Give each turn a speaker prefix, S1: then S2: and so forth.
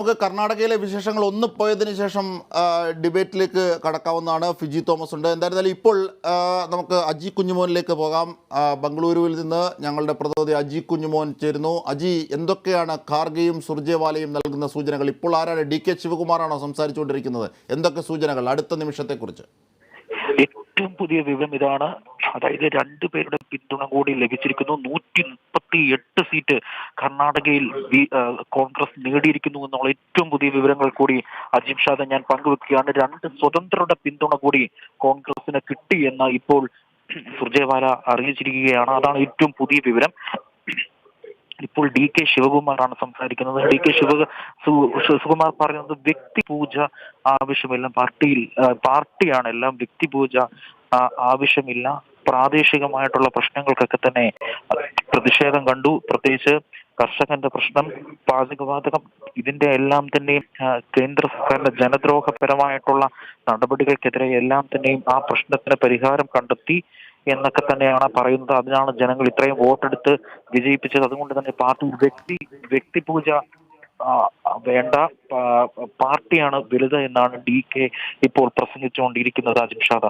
S1: നമുക്ക് കർണാടകയിലെ വിശേഷങ്ങൾ ഒന്ന് പോയതിനു ശേഷം ഡിബേറ്റിലേക്ക് കടക്കാവുന്നതാണ്. ഫിജി തോമസ് ഉണ്ട്. എന്തായിരുന്നാലും ഇപ്പോൾ നമുക്ക് അജി കുഞ്ഞുമോനിലേക്ക് പോകാം. ബംഗളൂരുവിൽ നിന്ന് ഞങ്ങളുടെ പ്രതിനിധി അജി കുഞ്ഞുമോൻ ചേരുന്നു. അജി, എന്തൊക്കെയാണ് ഖാർഗെയും സുർജേവാലയും നൽകുന്ന സൂചനകൾ? ഇപ്പോൾ ആരാണ്? DK ശിവകുമാറാണോ സംസാരിച്ചുകൊണ്ടിരിക്കുന്നത്? എന്തൊക്കെ സൂചനകൾ അടുത്ത നിമിഷത്തെക്കുറിച്ച്?
S2: ഏറ്റവും പുതിയ വിവരം ഇതാണ്. അതായത് രണ്ടുപേരുടെ പിന്തുണ കൂടി ലഭിച്ചിരിക്കുന്നു. 138 സീറ്റ് കർണാടകയിൽ കോൺഗ്രസ് നേടിയിരിക്കുന്നു എന്നുള്ള ഏറ്റവും പുതിയ വിവരങ്ങൾ കൂടി അജിം ഷാദ് ഞാൻ പങ്കുവെക്കുകയാണ്. 2 സ്വതന്ത്രരുടെ പിന്തുണ കൂടി കോൺഗ്രസിന് കിട്ടി എന്ന് ഇപ്പോൾ സുർജേവാല അറിയിച്ചിരിക്കുകയാണ്. അതാണ് ഏറ്റവും പുതിയ വിവരം. ഇപ്പോൾ DK ശിവകുമാറാണ് സംസാരിക്കുന്നത്. DK ശിവകുമാർ പറയുന്നത് വ്യക്തിപൂജ ആവശ്യമില്ല, പാർട്ടിയാണ് എല്ലാം, വ്യക്തിപൂജ ആവശ്യമില്ല. പ്രാദേശികമായിട്ടുള്ള പ്രശ്നങ്ങൾക്കൊക്കെ തന്നെ പ്രതിഷേധം കണ്ടു. പ്രത്യേകിച്ച് കർഷകന്റെ പ്രശ്നം, പാചകവാതകം, ഇതിന്റെ എല്ലാം തന്നെയും കേന്ദ്ര സർക്കാരിന്റെ ജനദ്രോഹപരമായിട്ടുള്ള നടപടികൾക്കെതിരെ എല്ലാം തന്നെയും ആ പ്രശ്നത്തിന് പരിഹാരം കണ്ടെത്തി എന്നൊക്കെ തന്നെയാണ് പറയുന്നത്. അതിനാണ് ജനങ്ങൾ ഇത്രയും വോട്ടെടുത്ത് വിജയിപ്പിച്ചത്. അതുകൊണ്ട് തന്നെ വ്യക്തിപൂജ വേണ്ട, പാർട്ടിയാണ് വലുത് എന്നാണ് DK ഇപ്പോൾ പ്രസംഗിച്ചുകൊണ്ടിരിക്കുന്നത്. അജിം ഷാദ.